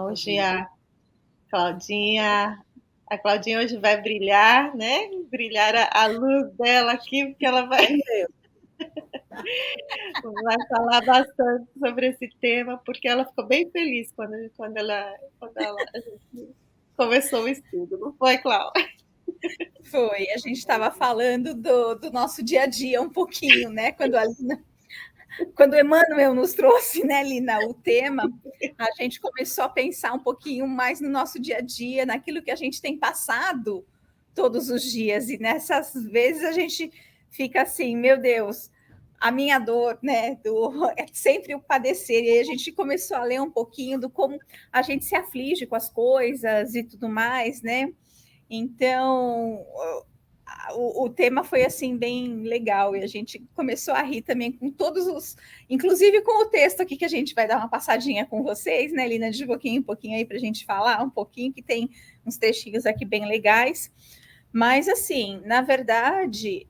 Hoje Claudinha, a Claudinha hoje vai brilhar, né? Brilhar a luz dela aqui, porque ela vai falar bastante sobre esse tema, porque ela ficou bem feliz a gente começou o estudo, não foi, Cláudia? Foi, a gente estava falando do nosso dia a dia um pouquinho, né? Quando o Emmanuel nos trouxe, né, Lina, o tema, a gente começou a pensar um pouquinho mais no nosso dia a dia, naquilo que a gente tem passado todos os dias, e nessas vezes a gente fica assim, meu Deus, a minha dor, né, é sempre o padecer, e aí a gente começou a ler um pouquinho do como a gente se aflige com as coisas e tudo mais, né? Então, o tema foi assim bem legal e a gente começou a rir também com todos os, inclusive com o texto aqui que a gente vai dar uma passadinha com vocês, né, Lina, de um pouquinho aí para a gente falar um pouquinho, que tem uns textinhos aqui bem legais. Mas assim, na verdade,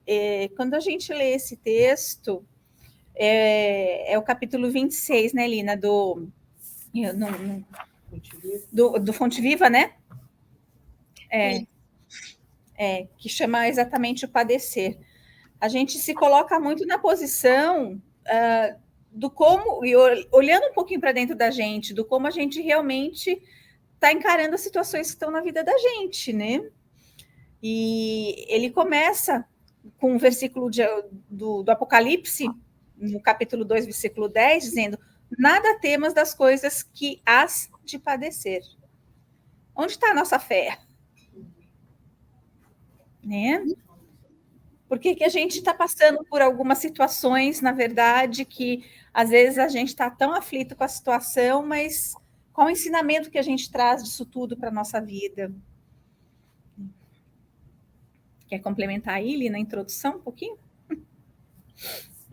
quando a gente lê esse texto, é o capítulo 26, né, Lina, do Fonte Viva, né? Que chama exatamente o padecer. A gente se coloca muito na posição do como, e olhando um pouquinho para dentro da gente, do como a gente realmente está encarando as situações que estão na vida da gente, né? E ele começa com um versículo do Apocalipse, no capítulo 2, versículo 10, dizendo: nada temas das coisas que hás de padecer. Onde está a nossa fé? Né? Por que a gente está passando por algumas situações, na verdade, que às vezes a gente está tão aflito com a situação, mas qual o ensinamento que a gente traz disso tudo para a nossa vida? Quer complementar aí, na introdução, um pouquinho?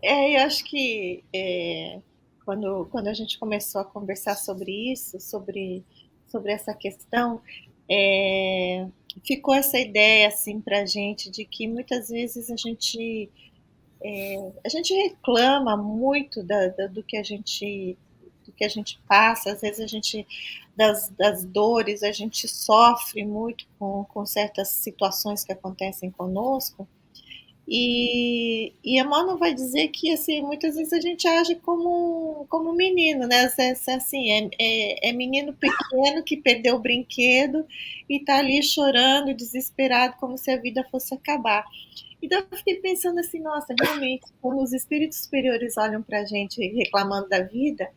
Eu acho que quando a gente começou a conversar sobre isso, sobre essa questão, ficou essa ideia assim para a gente de que muitas vezes a gente reclama muito do que a gente passa, às vezes das dores, a gente sofre muito com certas situações que acontecem conosco. E a Mona vai dizer que assim, muitas vezes a gente age como menino, né? Assim, é menino pequeno que perdeu o brinquedo e está ali chorando, desesperado, como se a vida fosse acabar. Então eu fiquei pensando assim, nossa, realmente, quando os espíritos superiores olham para a gente reclamando da vida,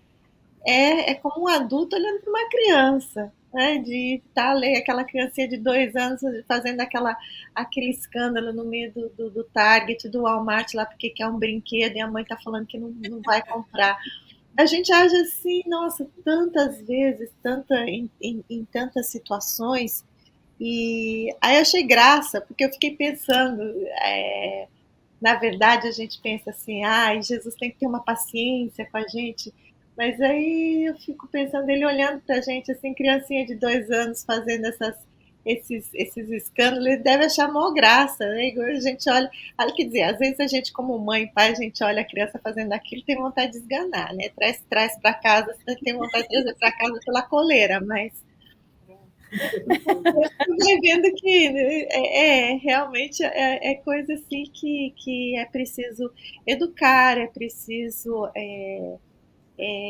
é como um adulto olhando para uma criança, né? De estar ali, aquela criancinha de 2 anos fazendo aquele escândalo no meio do Target, do Walmart, lá porque quer um brinquedo e a mãe está falando que não vai comprar. A gente age assim, nossa, tantas vezes, em tantas situações, e aí eu achei graça, porque eu fiquei pensando, na verdade a gente pensa assim, Jesus tem que ter uma paciência com a gente, mas aí eu fico pensando ele olhando pra gente, assim, criancinha de 2 anos fazendo esses escândalos, ele deve achar mó graça, né? Igual a gente olha, quer dizer, às vezes a gente como mãe e pai, a gente olha a criança fazendo aquilo e tem vontade de esganar, né? Traz para casa, você tem vontade de trazer para casa pela coleira, mas vai vendo que realmente é coisa assim que é preciso educar, é preciso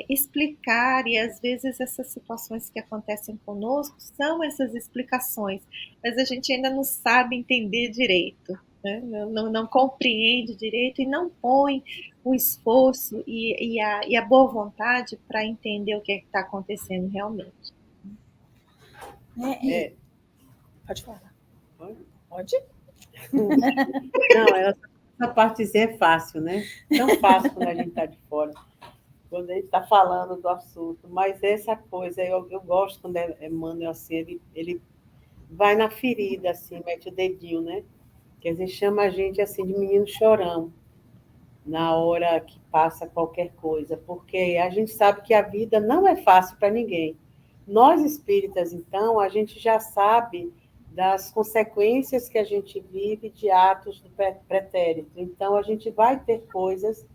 explicar, e às vezes essas situações que acontecem conosco são essas explicações, mas a gente ainda não sabe entender direito, né? Não compreende direito e não põe o esforço e a boa vontade para entender o que está acontecendo realmente. Pode falar. Pode? Não, essa partezinha é fácil, né? Tão fácil quando a gente está de fora, quando a gente está falando do assunto. Mas essa coisa, eu gosto quando Emmanuel assim, ele vai na ferida, assim, mete o dedinho, né? Quer dizer, chama a gente assim de menino chorão na hora que passa qualquer coisa, porque a gente sabe que a vida não é fácil para ninguém. Nós espíritas, então, a gente já sabe das consequências que a gente vive de atos do pretérito. Então, a gente vai ter coisas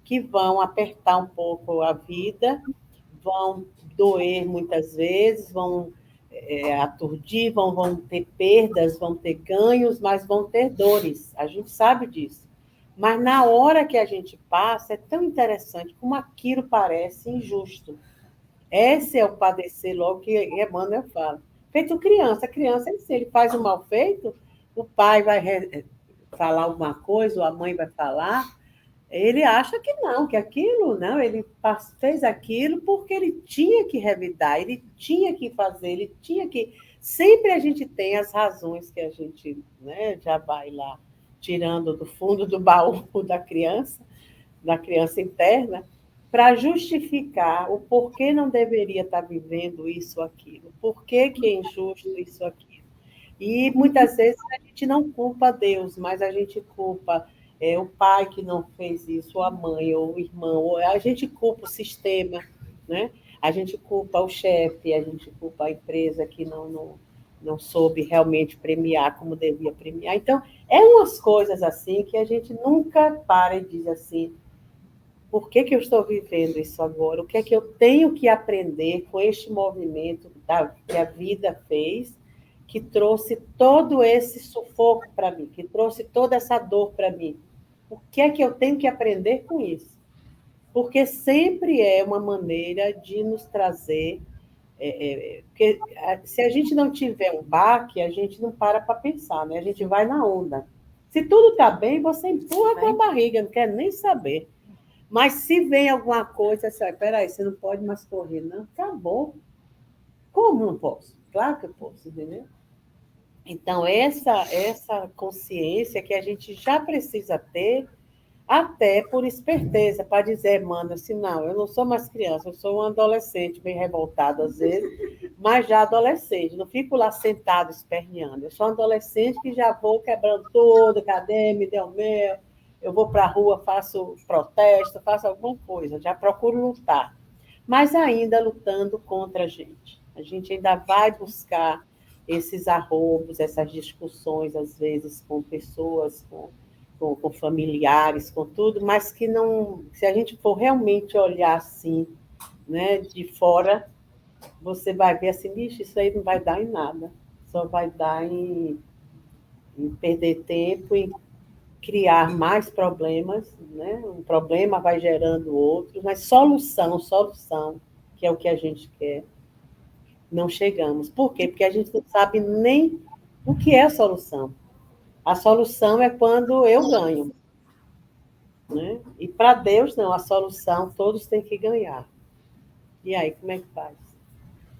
que vão apertar um pouco a vida, vão doer muitas vezes, vão aturdir, vão ter perdas, vão ter ganhos, mas vão ter dores. A gente sabe disso. Mas na hora que a gente passa, é tão interessante como aquilo parece injusto. Esse é o padecer logo que Emmanuel fala. Feito criança. A criança, se ele faz um mal feito, o pai vai falar alguma coisa, ou a mãe vai falar, ele acha que não, que aquilo, não, ele fez aquilo porque ele tinha que revidar, ele tinha que fazer, ele tinha que... Sempre a gente tem as razões que a gente, né, já vai lá tirando do fundo do baú da criança interna, para justificar o porquê não deveria estar vivendo isso ou aquilo, por que é injusto isso ou aquilo. E muitas vezes a gente não culpa Deus, mas a gente culpa o pai que não fez isso, ou a mãe, ou o irmão, ou a gente culpa o sistema, né? A gente culpa o chefe, a gente culpa a empresa que não soube realmente premiar como devia premiar. Então, é umas coisas assim que a gente nunca para e diz assim, por que eu estou vivendo isso agora? O que é que eu tenho que aprender com este movimento que a vida fez, que trouxe todo esse sufoco para mim, que trouxe toda essa dor para mim? O que é que eu tenho que aprender com isso? Porque sempre é uma maneira de nos trazer... porque se a gente não tiver um baque, a gente não para pensar, né? A gente vai na onda. Se tudo está bem, você empurra com a barriga, não quer nem saber. Mas se vem alguma coisa, assim, peraí, você não pode mais correr, não? Acabou. Como não posso? Claro que eu posso, entendeu? Então, essa consciência que a gente já precisa ter, até por esperteza, para dizer, mano, assim, não, eu não sou mais criança, eu sou um adolescente, bem revoltado às vezes, mas já adolescente, não fico lá sentado esperneando. Eu sou um adolescente que já vou quebrando tudo, cadê, me deu mel, eu vou para a rua, faço protesto, faço alguma coisa, já procuro lutar. Mas ainda lutando contra a gente. A gente ainda vai buscar esses arroubos, essas discussões, às vezes, com pessoas, com familiares, com tudo, mas que não... Se a gente for realmente olhar assim, né, de fora, você vai ver assim, bicho, isso aí não vai dar em nada. Só vai dar em perder tempo, em criar mais problemas, né? Um problema vai gerando outro, mas solução, que é o que a gente quer, não chegamos. Por quê? Porque a gente não sabe nem o que é a solução. A solução é quando eu ganho, né? E para Deus, não, a solução todos têm que ganhar. E aí, como é que faz?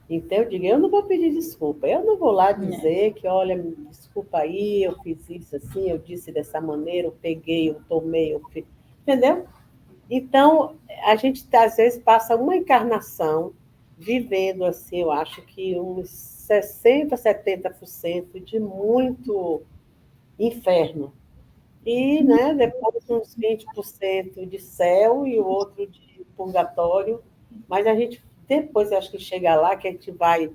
Então, eu digo, eu não vou pedir desculpa, eu não vou lá dizer que, olha, desculpa aí, eu fiz isso assim, eu disse dessa maneira, eu peguei, eu tomei, eu fiz... Entendeu? Então, a gente, às vezes, passa uma encarnação vivendo, assim, eu acho que uns 60%, 70% de muito inferno. E, né, depois uns 20% de céu e o outro de purgatório. Mas a gente, depois, acho que chega lá, que a gente vai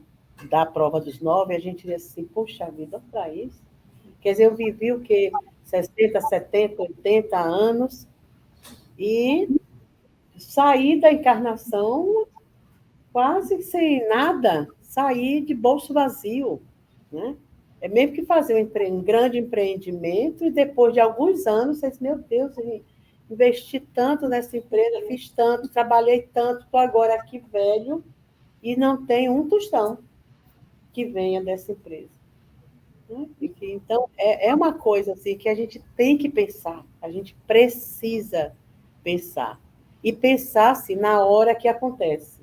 dar a prova dos 9, a gente diz assim, poxa vida, para isso. Quer dizer, eu vivi o quê? 60, 70, 80 anos e saí da encarnação quase sem nada, saí de bolso vazio, né? É mesmo que fazer um grande empreendimento e depois de alguns anos, você diz, meu Deus, eu investi tanto nessa empresa, fiz tanto, trabalhei tanto, estou agora aqui velho e não tem um tostão que venha dessa empresa. Né? Então, é uma coisa assim, que a gente tem que pensar, a gente precisa pensar. E pensar assim, na hora que acontece.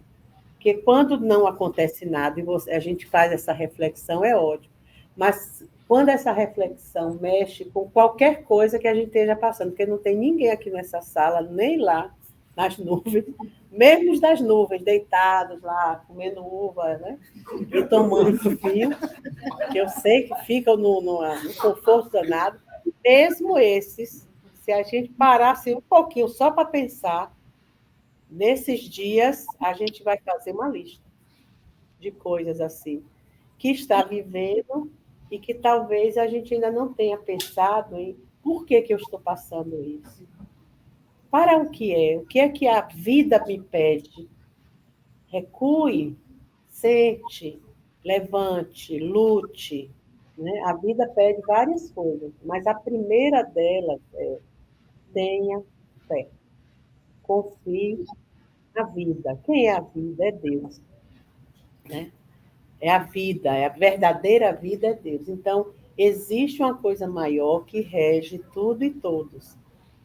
Porque quando não acontece nada e a gente faz essa reflexão, é ótimo. Mas quando essa reflexão mexe com qualquer coisa que a gente esteja passando, porque não tem ninguém aqui nessa sala, nem lá nas nuvens, mesmo os das nuvens, deitados lá, comendo uva, né? E tomando vinho, que eu sei que ficam no conforto danado, mesmo esses, se a gente parasse um pouquinho só para pensar, nesses dias a gente vai fazer uma lista de coisas assim, que está vivendo e que talvez a gente ainda não tenha pensado em por que eu estou passando isso. Para o que é? O que é que a vida me pede? recue, sente, levante, lute, né? A vida pede várias coisas, mas a primeira delas é tenha fé, confie na vida. Quem é a vida? É Deus, né? É a vida, é a verdadeira vida é Deus. Então, existe uma coisa maior que rege tudo e todos.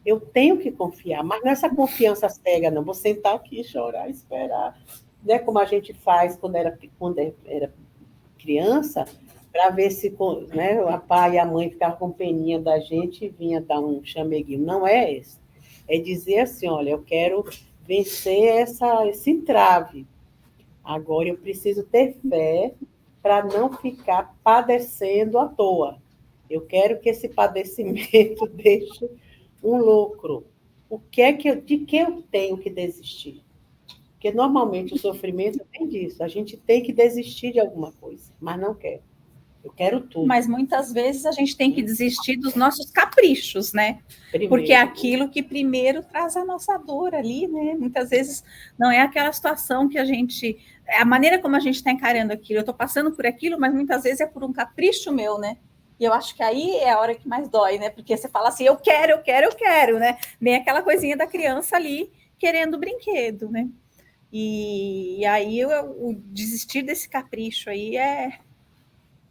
Eu tenho que confiar, mas não é essa confiança cega, não. Vou sentar aqui, chorar, esperar. Né? Como a gente faz quando era criança, para ver se, né, o pai e a mãe ficavam com peninha da gente e vinha dar um chameguinho. Não é esse. É dizer assim, olha, eu quero vencer esse entrave. Agora eu preciso ter fé para não ficar padecendo à toa. Eu quero que esse padecimento deixe um lucro. De que eu tenho que desistir? Porque normalmente o sofrimento vem disso. A gente tem que desistir de alguma coisa, mas não quer. Eu quero tudo. Mas muitas vezes a gente tem que desistir dos nossos caprichos, né? Primeiro. Porque é aquilo que primeiro traz a nossa dor ali, né? Muitas vezes não é aquela situação que a gente... A maneira como a gente está encarando aquilo. Eu estou passando por aquilo, mas muitas vezes é por um capricho meu, né? E eu acho que aí é a hora que mais dói, né? Porque você fala assim, eu quero, né? Bem aquela coisinha da criança ali querendo o brinquedo, né? E aí o desistir desse capricho aí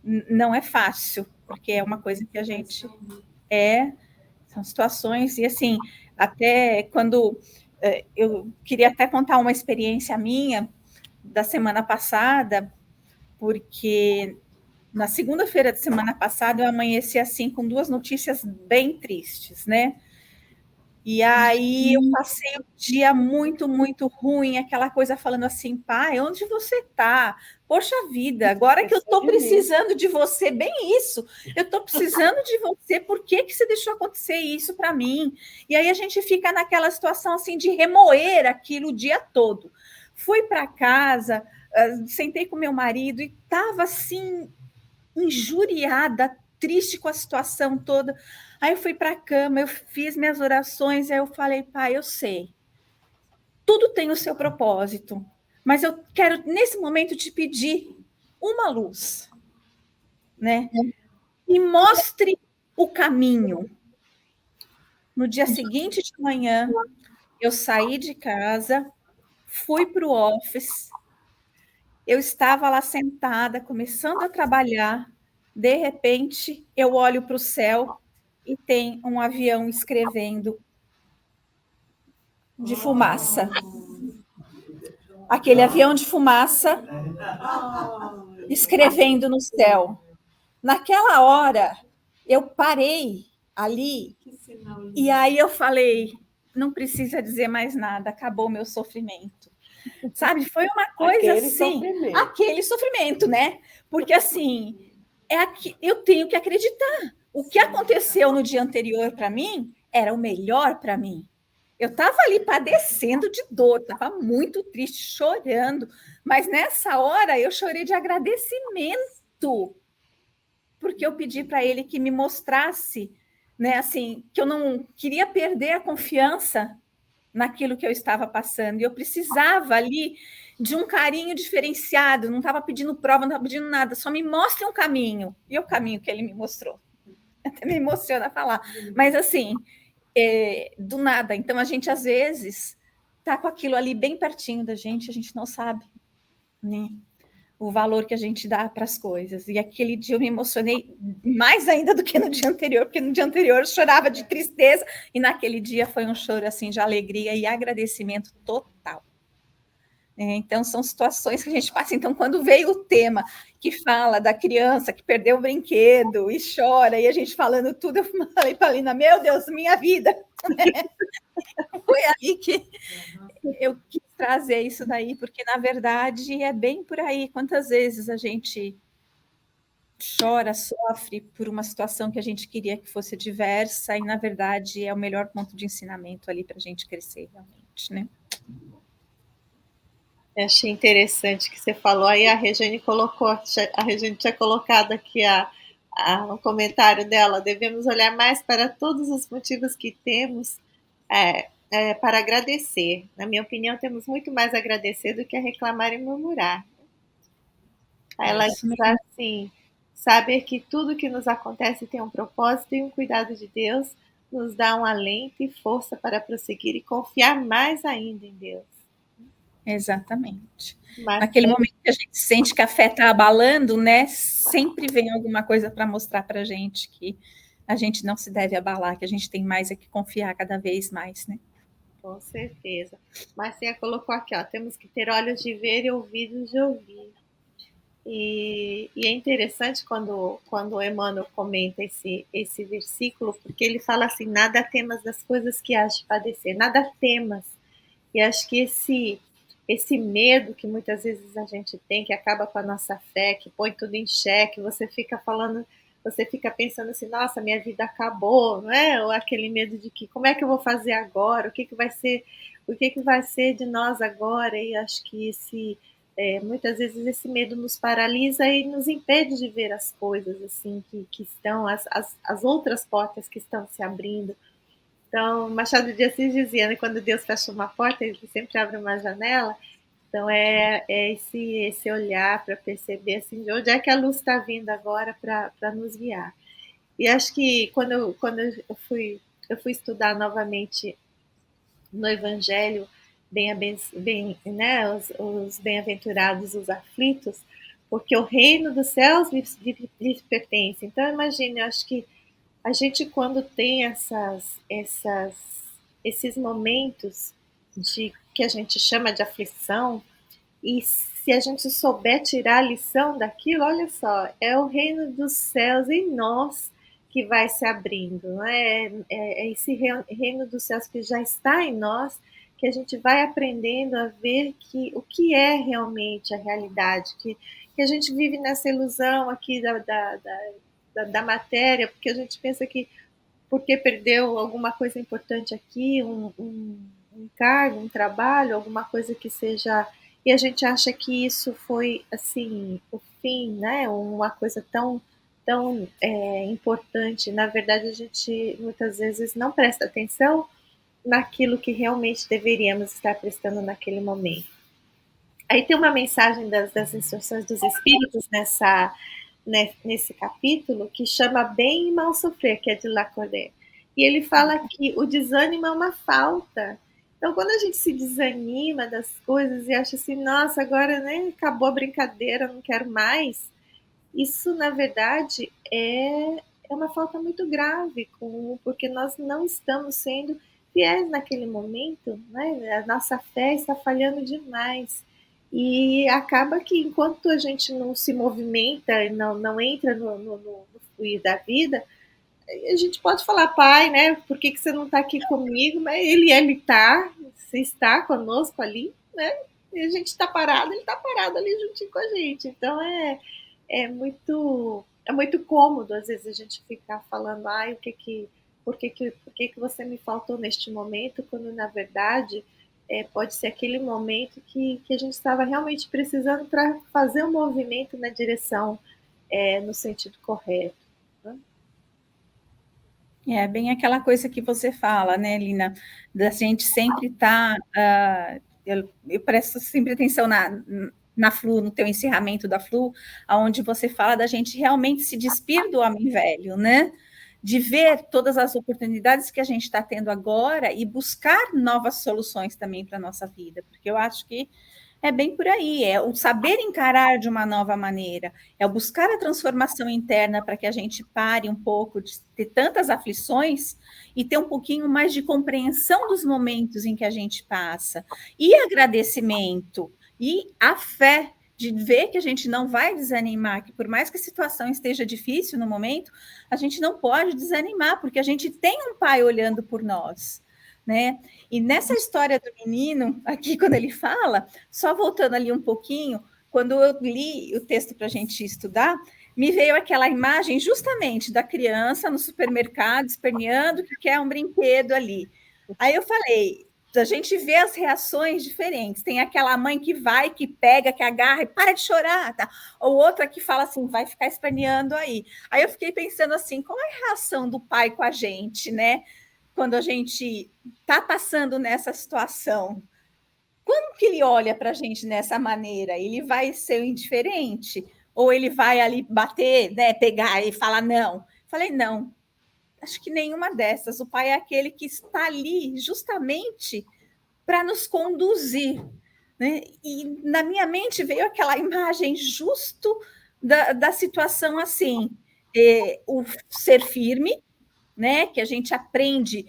não é fácil, porque é uma coisa que a gente são situações, e assim, até quando eu queria até contar uma experiência minha da semana passada, porque na segunda-feira de semana passada eu amanheci assim com duas notícias bem tristes, né? E aí eu passei um dia muito, muito ruim, aquela coisa falando assim, pai, onde você está? Poxa vida, agora que eu estou precisando de você, bem isso, eu estou precisando de você, por que você deixou acontecer isso para mim? E aí a gente fica naquela situação assim de remoer aquilo o dia todo. Fui para casa, sentei com meu marido e estava assim, injuriada, triste com a situação toda. Aí eu fui para a cama, eu fiz minhas orações, aí eu falei, pai, eu sei, tudo tem o seu propósito, mas eu quero, nesse momento, te pedir uma luz, né? Me mostre o caminho. No dia seguinte de manhã, eu saí de casa, fui para o office, eu estava lá sentada, começando a trabalhar, de repente, eu olho para o céu e tem um avião escrevendo de fumaça. Aquele avião de fumaça escrevendo no céu. Naquela hora, eu parei ali e aí eu falei, não precisa dizer mais nada, acabou o meu sofrimento. Sabe, foi uma coisa aquele sofrimento, né? Porque assim, eu tenho que acreditar. O que aconteceu no dia anterior para mim era o melhor para mim. Eu estava ali padecendo de dor, estava muito triste, chorando, mas nessa hora eu chorei de agradecimento, porque eu pedi para ele que me mostrasse, né, assim, que eu não queria perder a confiança naquilo que eu estava passando, e eu precisava ali de um carinho diferenciado, não estava pedindo prova, não estava pedindo nada, só me mostre um caminho, e o caminho que ele me mostrou. Até me emociona falar, mas assim, do nada. Então, a gente, às vezes, está com aquilo ali bem pertinho da gente, a gente não sabe, né, o valor que a gente dá para as coisas. E aquele dia eu me emocionei mais ainda do que no dia anterior, porque no dia anterior eu chorava de tristeza, e naquele dia foi um choro assim de alegria e agradecimento total. Então, são situações que a gente passa. Então, quando veio o tema que fala da criança que perdeu o brinquedo e chora, e a gente falando tudo, eu falei para a Lina, meu Deus, minha vida. Foi ali que eu quis trazer isso daí, porque, na verdade, é bem por aí. Quantas vezes a gente chora, sofre por uma situação que a gente queria que fosse diversa, e, na verdade, é o melhor ponto de ensinamento ali para a gente crescer, realmente, né? Eu achei interessante que você falou, aí a Regiane tinha colocado aqui o comentário dela, devemos olhar mais para todos os motivos que temos para agradecer. Na minha opinião, temos muito mais a agradecer do que a reclamar e murmurar. Ela diz assim: saber que tudo que nos acontece tem um propósito e um cuidado de Deus nos dá um alento e força para prosseguir e confiar mais ainda em Deus. Exatamente. Naquele momento que a gente sente que a fé está abalando, né? Sempre vem alguma coisa para mostrar para a gente que a gente não se deve abalar, que a gente tem mais é que confiar cada vez mais, né? Com certeza. Marcinha colocou aqui, ó, temos que ter olhos de ver e ouvidos de ouvir. E é interessante quando o Emmanuel comenta esse versículo, porque ele fala assim: nada temas das coisas que has de padecer, nada temas. E acho que esse medo que muitas vezes a gente tem, que acaba com a nossa fé, que põe tudo em xeque, você fica pensando assim: nossa, minha vida acabou, não é? Ou aquele medo de que como é que eu vou fazer agora? O que vai ser de nós agora? E acho que muitas vezes esse medo nos paralisa e nos impede de ver as coisas assim que estão, as outras portas que estão se abrindo. Então, Machado de Assis dizia, né, quando Deus fecha uma porta, ele sempre abre uma janela. Então, é esse olhar para perceber assim, de onde é que a luz está vindo agora para nos guiar. E acho que quando eu fui estudar novamente no Evangelho, né, os bem-aventurados, os aflitos, porque o reino dos céus lhes pertence. Então, imagine, eu acho que a gente, quando tem esses momentos de que a gente chama de aflição, e se a gente souber tirar a lição daquilo, olha só, é o reino dos céus em nós que vai se abrindo, não é? É esse reino dos céus que já está em nós, que a gente vai aprendendo a ver o que é realmente a realidade, que a gente vive nessa ilusão aqui da matéria, porque a gente pensa que porque perdeu alguma coisa importante aqui, um cargo, um trabalho, alguma coisa que seja, e a gente acha que isso foi assim o fim, né? Uma coisa tão importante. Na verdade, a gente muitas vezes não presta atenção naquilo que realmente deveríamos estar prestando naquele momento. Aí tem uma mensagem das instruções dos espíritos nesse capítulo, que chama Bem e Mal Sofrer, que é de Lacordaire. E ele fala que o desânimo é uma falta. Então, quando a gente se desanima das coisas e acha assim, nossa, agora né, acabou a brincadeira, não quero mais, isso, na verdade, é uma falta muito grave, porque nós não estamos sendo fiéis naquele momento, né? A nossa fé está falhando demais. E acaba que enquanto a gente não se movimenta, não entra no fluir da vida, a gente pode falar, pai, né? Por que você não está aqui comigo? Mas ele está, você está conosco ali, né? E a gente está parado, ele está parado ali juntinho com a gente. Então é muito cômodo às vezes a gente ficar falando, ai, por que você me faltou neste momento, quando na verdade pode ser aquele momento que a gente estava realmente precisando para fazer um movimento na direção, no sentido correto. Né? É bem aquela coisa que você fala, né, Lina, da gente sempre estar. Eu presto sempre atenção na Flu, no teu encerramento da Flu, onde você fala da gente realmente se despir do homem velho, né? De ver todas as oportunidades que a gente está tendo agora e buscar novas soluções também para a nossa vida, porque eu acho que é bem por aí, é o saber encarar de uma nova maneira, é o buscar a transformação interna para que a gente pare um pouco de ter tantas aflições e ter um pouquinho mais de compreensão dos momentos em que a gente passa, e agradecimento, e a fé de ver que a gente não vai desanimar, que por mais que a situação esteja difícil no momento, a gente não pode desanimar, porque a gente tem um pai olhando por nós. Né? E nessa história do menino, aqui quando ele fala, só voltando ali um pouquinho, quando eu li o texto para a gente estudar, me veio aquela imagem justamente da criança no supermercado esperneando que quer um brinquedo ali. Aí eu falei, a gente vê as reações diferentes. Tem aquela mãe que vai, que pega, que agarra e para de chorar, tá? Ou outra que fala assim, vai ficar esperneando aí. Aí eu fiquei pensando assim, qual é a reação do pai com a gente, né? quando a gente está passando nessa situação, como que ele olha para a gente dessa maneira? Ele vai ser indiferente? Ou ele vai ali bater, né, pegar e falar não? Falei, não, acho que nenhuma dessas. O pai é aquele que está ali justamente para nos conduzir, né? E na minha mente veio aquela imagem justo da situação assim, o ser firme, né? Que a gente aprende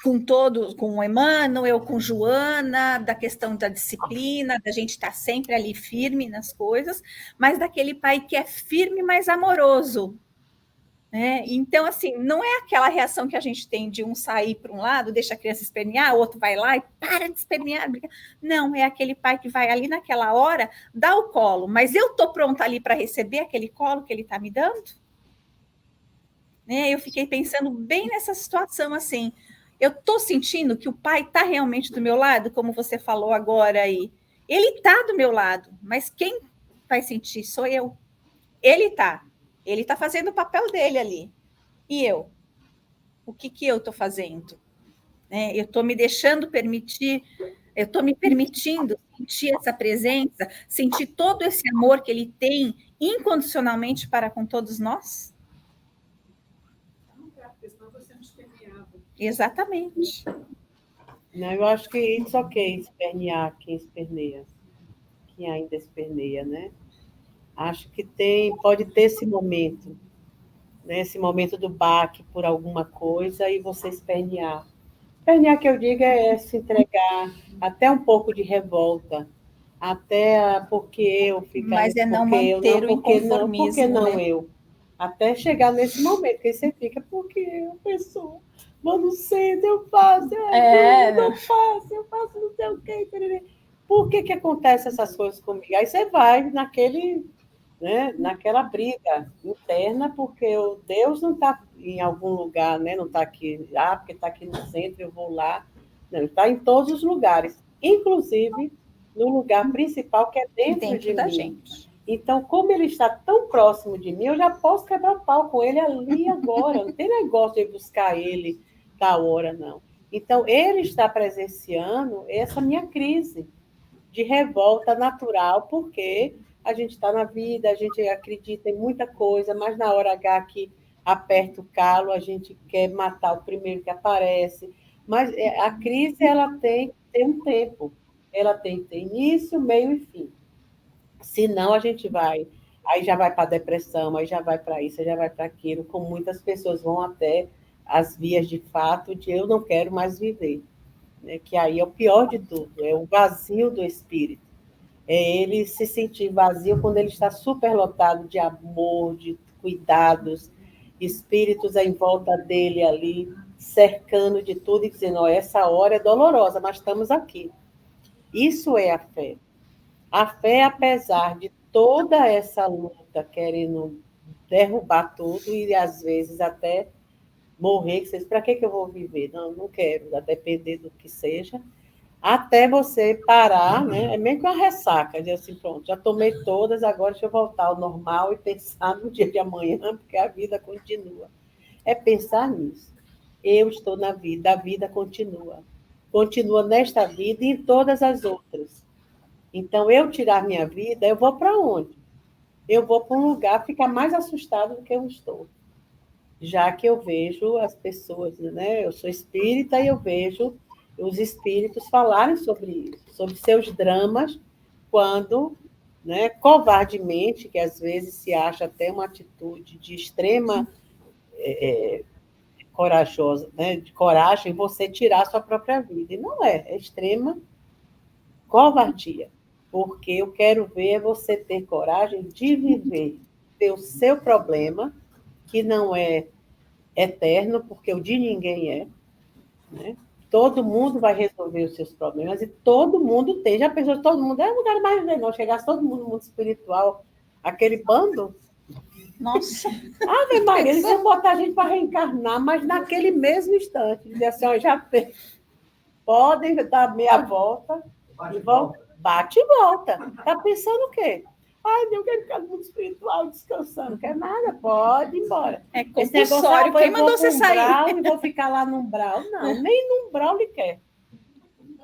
com todos, com o Emmanuel, com Joana, da questão da disciplina, da gente estar sempre ali firme nas coisas, mas daquele pai que é firme, mas amoroso, né? Então, assim, não é aquela reação que a gente tem de um sair para um lado, deixa a criança espernear, o outro vai lá e para de espernear. Não, é aquele pai que vai ali naquela hora, dá o colo, mas eu estou pronta ali para receber aquele colo que ele está me dando? Né? Eu fiquei pensando bem nessa situação, assim, eu estou sentindo que o pai está realmente do meu lado, como você falou agora aí. Ele está do meu lado, mas quem vai sentir sou eu. Ele está fazendo o papel dele ali. E eu? O que eu estou fazendo? Eu estou me deixando permitir, eu estou me permitindo sentir essa presença, sentir todo esse amor que ele tem incondicionalmente para com todos nós? Exatamente. Não, eu acho que isso ok, espernear quem esperneia, quem ainda esperneia, né? Acho que pode ter esse momento, né? Esse momento do baque por alguma coisa e você espernear. Espernear que eu digo é se entregar, até um pouco de revolta, até porque eu ficar... Mas é não manter o inconformismo, porque não né? eu? Até chegar nesse momento, que aí você fica, porque eu, pessoa, mano cedo, eu faço, eu faço não sei o quê. Por que acontece essas coisas comigo? Aí você vai naquela briga interna, porque o Deus não está em algum lugar, né? Não está aqui, porque está aqui no centro, eu vou lá. Não, está em todos os lugares, inclusive no lugar principal, que é dentro de da mim. Gente. Então, como ele está tão próximo de mim, eu já posso quebrar pau com ele ali agora. Não tem negócio de buscar ele tal hora, não. Então, ele está presenciando essa minha crise de revolta natural, porque a gente está na vida, a gente acredita em muita coisa, mas na hora H que aperta o calo, a gente quer matar o primeiro que aparece. Mas a crise, ela tem um tempo. Ela tem início, meio e fim. Senão a gente aí já vai para a depressão, aí já vai para isso, aí já vai para aquilo, como muitas pessoas vão até as vias de fato de eu não quero mais viver, né? Que aí é o pior de tudo, é o vazio do espírito. É ele se sentir vazio quando ele está superlotado de amor, de cuidados, espíritos em volta dele ali, cercando de tudo e dizendo, essa hora é dolorosa, mas estamos aqui. Isso é a fé. A fé, apesar de toda essa luta querendo derrubar tudo e, às vezes, até morrer, que você diz, para que eu vou viver? Não quero, a depender do que seja, até você parar, né? É meio que uma ressaca, dizer assim, pronto, já tomei todas, agora deixa eu voltar ao normal e pensar no dia de amanhã, porque a vida continua. É pensar nisso. Eu estou na vida, a vida continua. Continua nesta vida e em todas as outras. Então, eu tirar minha vida, eu vou para onde? Eu vou para um lugar ficar mais assustado do que eu estou. Já que eu vejo as pessoas, né? Eu sou espírita e eu vejo os espíritos falarem sobre isso, sobre seus dramas, quando, né, covardemente, que às vezes se acha até uma atitude de extrema corajosa, né, de coragem, você tirar sua própria vida. E não é extrema covardia. Porque eu quero ver você ter coragem de viver, ter o seu problema, que não é eterno, porque o de ninguém é, né? Todo mundo vai resolver os seus problemas e todo mundo tem. Já pensou, todo mundo é um lugar mais legal, chegasse todo mundo no mundo espiritual, aquele bando. Nossa! Ave Maria, eles iam botar a gente para reencarnar, mas naquele mesmo instante, dizer assim, ó, já podem dar meia volta e volta. Bate e volta. Está pensando o quê? Ai, eu quero ficar no mundo espiritual descansando. Não quer nada, pode ir embora. É Esse negócio, compulsório. Quem mandou você sair? umbral e vou ficar lá no umbral. Não, nem no umbral ele quer.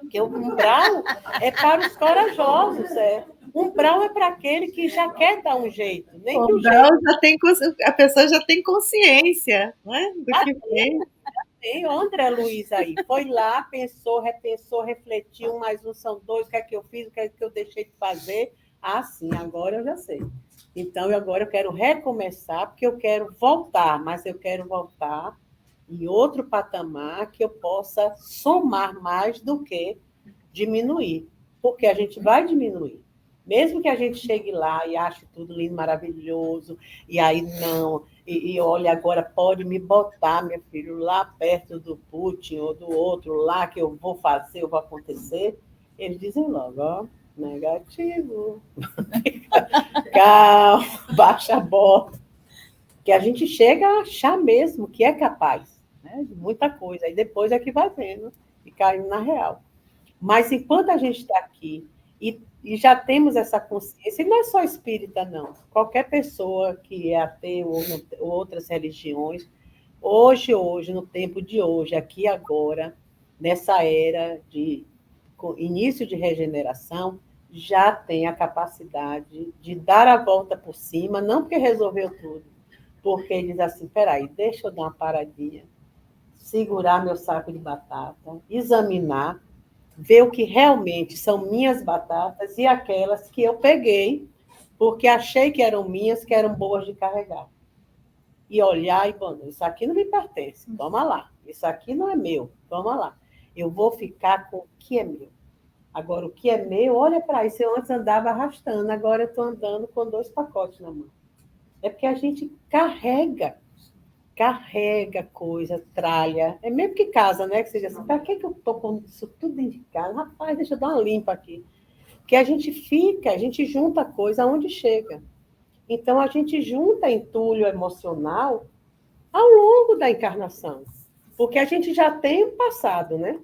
Porque o umbral é para os corajosos, é. Umbral é para aquele que já quer dar um jeito. Nem que o jeito... a pessoa já tem consciência, né, do que fez. Tem o André Luiz aí. Foi lá, pensou, repensou, refletiu, mais um são dois, o que é que eu fiz, o que é que eu deixei de fazer. Ah, sim, agora eu já sei. Então, agora eu quero recomeçar, porque eu quero voltar, mas eu quero voltar em outro patamar que eu possa somar mais do que diminuir. Porque a gente vai diminuir. Mesmo que a gente chegue lá e ache tudo lindo, maravilhoso, e aí não, e olha, agora pode me botar, meu filho, lá perto do Putin ou do outro lá que eu vou fazer, eu vou acontecer, eles dizem logo, ó, negativo, calma, baixa a bola, que a gente chega a achar mesmo que é capaz, né, de muita coisa, aí depois é que vai vendo e caindo na real. Mas enquanto a gente está aqui e já temos essa consciência, e não é só espírita, não. Qualquer pessoa que é ateu ou outras religiões, hoje, no tempo de hoje, aqui agora, nessa era de início de regeneração, já tem a capacidade de dar a volta por cima, não porque resolveu tudo, porque diz assim, peraí, deixa eu dar uma paradinha, segurar meu saco de batata, examinar, ver o que realmente são minhas batatas e aquelas que eu peguei porque achei que eram minhas, que eram boas de carregar. E olhar e, bom, isso aqui não me pertence, toma lá. Isso aqui não é meu, toma lá. Eu vou ficar com o que é meu. Agora, o que é meu, olha para isso. Eu antes andava arrastando, agora eu estou andando com 2 pacotes na mão. É porque a gente carrega coisa, tralha. É mesmo que casa, né? Que seja assim, para que eu estou com isso tudo dentro de casa? Rapaz, deixa eu dar uma limpa aqui. Porque a gente junta coisa aonde chega. Então, a gente junta entulho emocional ao longo da encarnação. Porque a gente já tem um passado, né?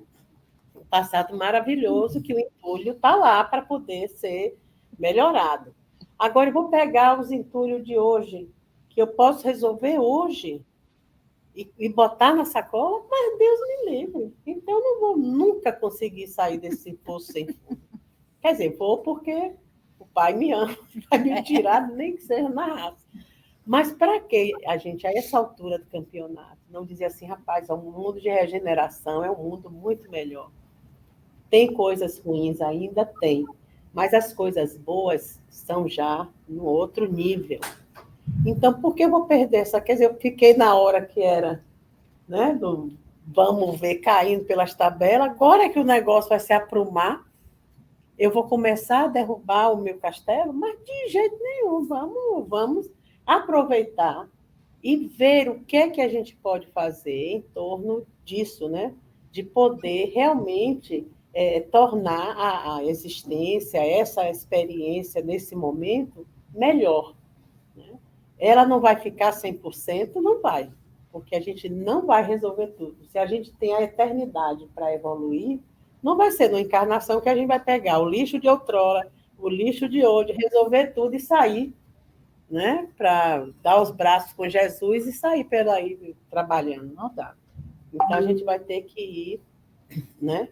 Um passado maravilhoso que o entulho está lá para poder ser melhorado. Agora, eu vou pegar os entulhos de hoje, que eu posso resolver hoje, e botar na sacola, mas Deus me livre. Então, eu não vou nunca conseguir sair desse poço sem fundo. Quer dizer, vou porque o Pai me ama, vai me tirar, nem que seja na raça. Mas para que a gente, a essa altura do campeonato, não dizer assim, rapaz, é um mundo de regeneração, é um mundo muito melhor. Tem coisas ruins ainda? Tem. Mas as coisas boas são já no outro nível. Então, por que eu vou perder essa? Quer dizer, eu fiquei na hora que era, né, do vamos ver caindo pelas tabelas, agora é que o negócio vai se aprumar, eu vou começar a derrubar o meu castelo? Mas de jeito nenhum, vamos aproveitar e ver o que é que a gente pode fazer em torno disso, né? De poder realmente tornar a existência, essa experiência nesse momento, melhor. Né? Ela não vai ficar 100%, não vai, porque a gente não vai resolver tudo. Se a gente tem a eternidade para evoluir, não vai ser numa encarnação que a gente vai pegar o lixo de outrora, o lixo de hoje, resolver tudo e sair, né? Para dar os braços com Jesus e sair pela aí trabalhando. Não dá. Então a gente vai ter que ir, né?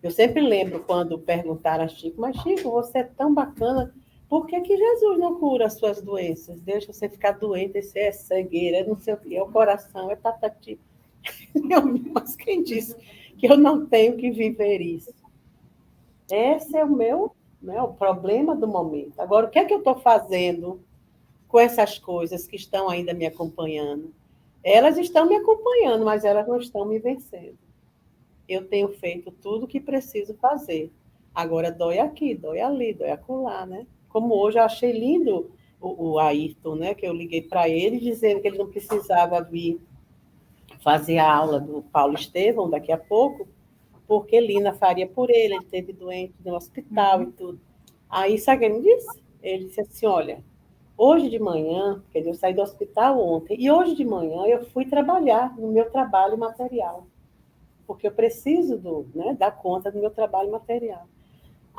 Eu sempre lembro quando perguntaram a Chico, mas Chico, você é tão bacana, por que que Jesus não cura as suas doenças? Deixa você ficar doente, isso é cegueira, é não sei o que, é o coração, é tatati. Mas quem disse que eu não tenho que viver isso? Esse é o meu, né, o problema do momento. Agora, o que é que eu estou fazendo com essas coisas que estão ainda me acompanhando? Elas estão me acompanhando, mas elas não estão me vencendo. Eu tenho feito tudo o que preciso fazer. Agora, dói aqui, dói ali, dói acolá, né? Como hoje eu achei lindo o Ayrton, né? Que eu liguei para ele dizendo que ele não precisava vir fazer a aula do Paulo Estevão daqui a pouco, porque Lina faria por ele, ele esteve doente no hospital e tudo. Aí, sabe o que ele me disse? Ele disse assim, olha, hoje de manhã, porque eu saí do hospital ontem, e hoje de manhã eu fui trabalhar no meu trabalho material, porque eu preciso dar conta do meu trabalho material.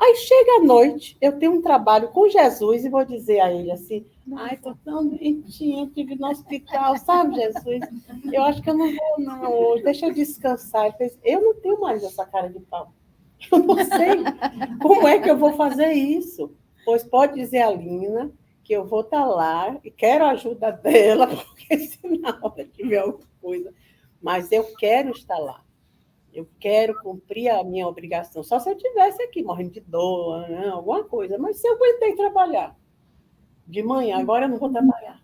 Aí chega a noite, eu tenho um trabalho com Jesus e vou dizer a ele assim, ai, estou tão doentinha, tive no hospital, sabe, Jesus? Eu acho que eu não vou não hoje, deixa eu descansar. Ele fez, eu não tenho mais essa cara de pau. Eu não sei como é que eu vou fazer isso. Pois pode dizer a Lina que eu vou estar lá e quero a ajuda dela, porque se na hora tiver alguma coisa, mas eu quero estar lá. Eu quero cumprir a minha obrigação. Só se eu estivesse aqui morrendo de dor, né, alguma coisa. Mas se eu aguentei trabalhar de manhã, agora eu não vou trabalhar.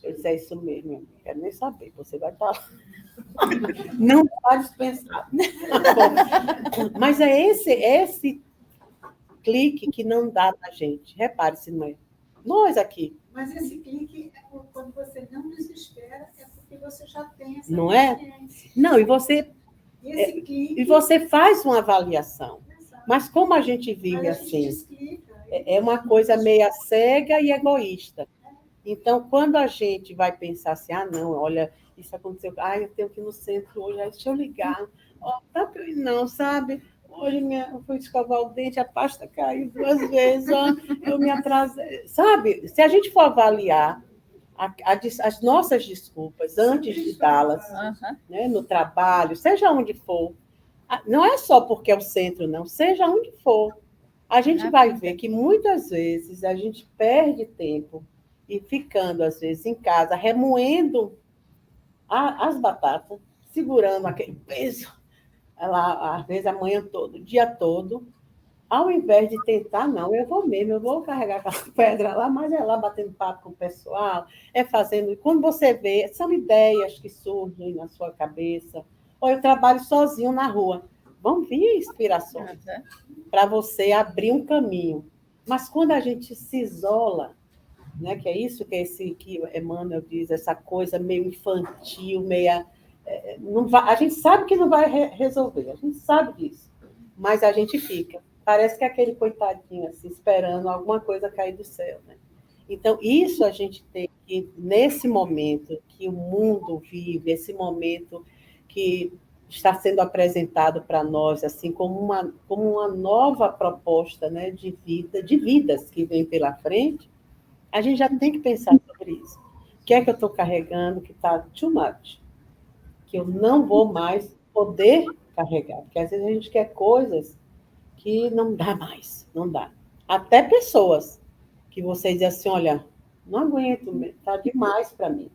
Eu disse, é isso mesmo, não quero nem saber. Você vai estar lá. Não está dispensado. Mas é esse clique que não dá na gente. Repare, se não é. Nós aqui. Mas esse clique, quando você não desespera, é porque você já tem essa não consciência. Não, e você faz uma avaliação. Exato. Mas como a gente vive assim, é uma coisa meia cega e egoísta. Então, quando a gente vai pensar assim, não, olha, isso aconteceu, eu tenho que ir no centro hoje, deixa eu ligar. Tá para eu ir não, sabe? Hoje eu fui escovar o dente, a pasta caiu 2 vezes, eu me atrasei. Sabe, se a gente for avaliar as nossas desculpas antes de dá-las, né, no trabalho, seja onde for, não é só porque é o centro, não, seja onde for, a gente vai ver que muitas vezes a gente perde tempo e ficando, às vezes, em casa, remoendo as batatas, segurando aquele peso, lá, às vezes, a manhã toda, o dia todo, ao invés de tentar, não, eu vou mesmo, eu vou carregar aquela pedra lá, mas é lá batendo papo com o pessoal, é fazendo. E quando você vê, são ideias que surgem na sua cabeça. Ou eu trabalho sozinho na rua. Vão vir inspirações para você abrir um caminho. Mas quando a gente se isola, né, que é isso que Emmanuel diz, essa coisa meio infantil, meia. Não vai, a gente sabe que não vai resolver, a gente sabe disso, mas a gente fica. Parece que é aquele coitadinho, assim, esperando alguma coisa cair do céu, né? Então, isso a gente tem que, nesse momento que o mundo vive, esse momento que está sendo apresentado para nós, assim, como uma nova proposta, né, de vida, de vidas que vem pela frente, a gente já tem que pensar sobre isso. O que é que eu estou carregando que está too much? Que eu não vou mais poder carregar. Porque às vezes a gente quer coisas que não dá mais, não dá. Até pessoas que você diz assim, olha, não aguento, está demais para mim.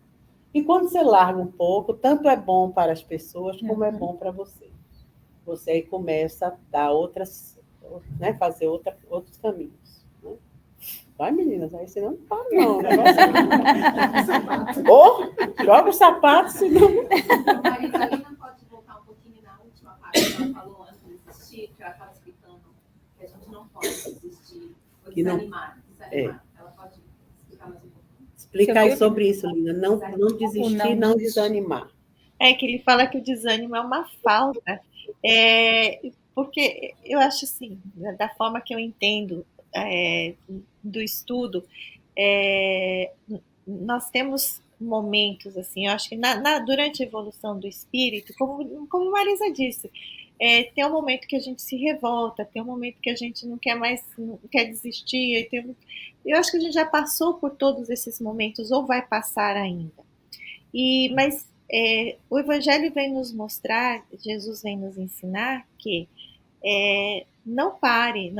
E quando você larga um pouco, tanto é bom para as pessoas como é bom para você. Você aí começa a dar outras, né, fazer outros caminhos. Né? Vai, meninas, aí senão não para, não. Joga o sapato, senão. Marina pode voltar um pouquinho na última parte que ela falou antes de desistir, que ela estava explicando que a gente não pode desistir ou desanimar. Ela pode explicar mais um pouco? Explica aí sobre isso, Lina. Não desistir, não desanimar. É que ele fala que o desânimo é uma falta. Porque eu acho assim, da forma que eu entendo do estudo, nós temos momentos, assim, eu acho que durante a evolução do espírito, como Marisa disse, tem um momento que a gente se revolta, tem um momento que a gente não quer mais, não quer desistir, eu acho que a gente já passou por todos esses momentos, ou vai passar ainda. Mas o Evangelho vem nos mostrar, Jesus vem nos ensinar que não pare,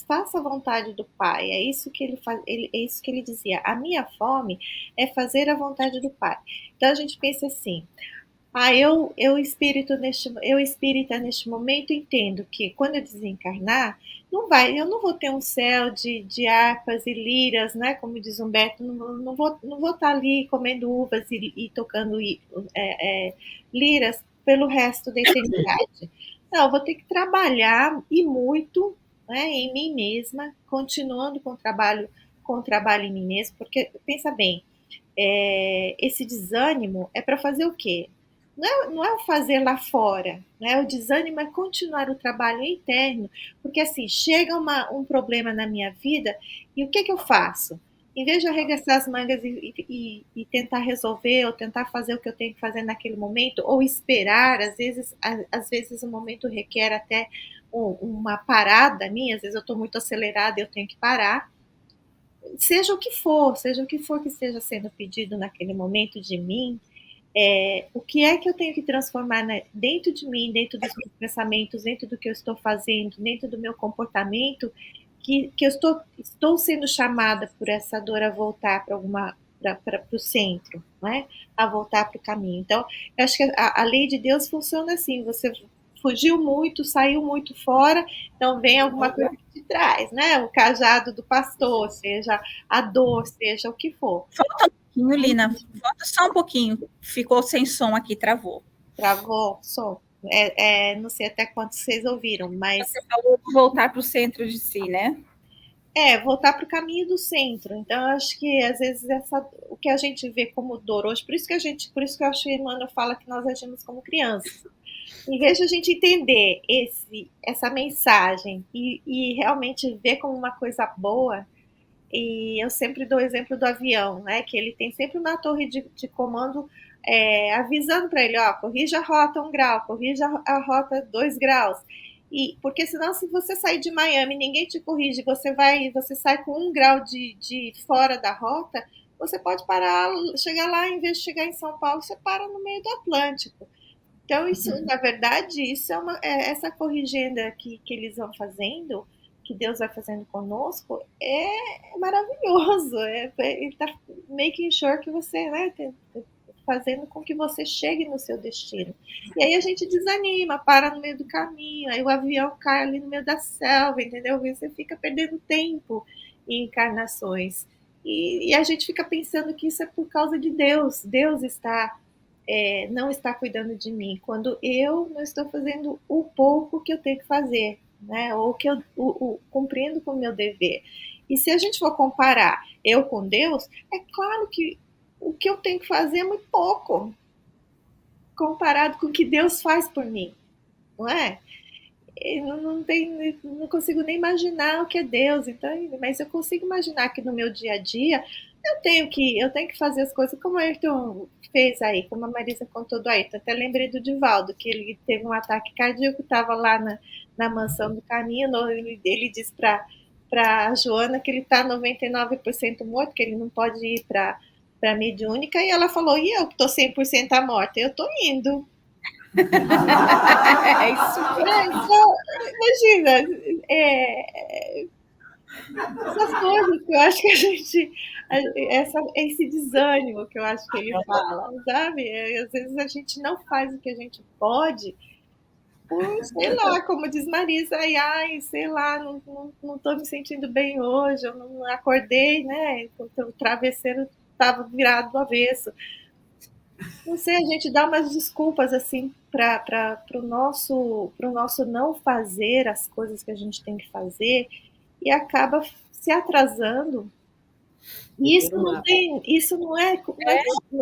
faça a vontade do Pai. É isso que ele faz, é isso que ele dizia. A minha fome é fazer a vontade do Pai. Então a gente pensa assim: eu espírita neste momento entendo que quando eu desencarnar, eu não vou ter um céu de harpas e liras, né? Como diz Humberto, não vou estar ali comendo uvas e tocando liras pelo resto da eternidade. Não, eu vou ter que trabalhar e muito, né, em mim mesma, continuando com o trabalho em mim mesma, porque pensa bem, esse desânimo é para fazer o quê? Não é o fazer lá fora, né? O desânimo é continuar o trabalho interno, porque assim, chega um problema na minha vida e o que eu faço? Em vez de arregaçar as mangas e tentar resolver ou tentar fazer o que eu tenho que fazer naquele momento, ou esperar, às vezes o momento requer até uma parada minha, às vezes eu estou muito acelerada e eu tenho que parar, seja o que for que esteja sendo pedido naquele momento de mim, o que é que eu tenho que transformar dentro de mim, dentro dos meus pensamentos, dentro do que eu estou fazendo, dentro do meu comportamento, que eu estou sendo chamada por essa dor a voltar para o centro, né? A voltar para o caminho. Então, eu acho que a lei de Deus funciona assim, você fugiu muito, saiu muito fora, então vem alguma coisa que te traz, né? O cajado do pastor, seja a dor, seja o que for. Falta um pouquinho, Lina, falta só um pouquinho. Ficou sem som aqui, travou. Travou, som. Não sei até quanto vocês ouviram, mas... Você falou de voltar para o centro de si, né? Voltar para o caminho do centro. Então, eu acho que às vezes o que a gente vê como dor hoje, por isso que eu acho que a Emmanuel fala que nós agimos como crianças. Em vez de a gente entender essa mensagem e realmente ver como uma coisa boa, e eu sempre dou o exemplo do avião, né? Que ele tem sempre uma torre de comando avisando para ele, corrija a rota 1 grau, corrija a rota 2 graus. Porque senão, se você sair de Miami, ninguém te corrige, você sai com 1 grau de fora da rota, você pode parar, chegar lá, em vez de chegar em São Paulo, você para no meio do Atlântico. Então, isso, na verdade, isso essa corrigenda que eles vão fazendo, que Deus vai fazendo conosco, é maravilhoso. Ele está making sure que você, né, fazendo com que você chegue no seu destino. E aí a gente desanima, para no meio do caminho, aí o avião cai ali no meio da selva, entendeu? E você fica perdendo tempo em encarnações. E a gente fica pensando que isso é por causa de Deus. Deus não está cuidando de mim, quando eu não estou fazendo o pouco que eu tenho que fazer, né? Ou que eu cumprindo com o meu dever. E se a gente for comparar eu com Deus, é claro que o que eu tenho que fazer é muito pouco, comparado com o que Deus faz por mim, não é? Não consigo nem imaginar o que é Deus, então, mas eu consigo imaginar que no meu dia a dia eu tenho que fazer as coisas como o Ayrton fez aí, como a Marisa contou do Ayrton. Até lembrei do Divaldo, que ele teve um ataque cardíaco, estava lá na mansão do caminho, ele disse para a Joana que ele está 99% morto, que ele não pode ir para a mediúnica, e ela falou, e eu que estou 100% morta? Eu estou indo. É isso. Então, imagina, essas coisas que eu acho que a gente, esse desânimo que eu acho que ele fala, sabe? Às vezes a gente não faz o que a gente pode, por, sei lá, como diz Marisa, sei lá, não estou me sentindo bem hoje, eu não acordei, né? O travesseiro estava virado do avesso. Não sei, a gente dá umas desculpas assim para o nosso não fazer as coisas que a gente tem que fazer e acaba se atrasando. E isso não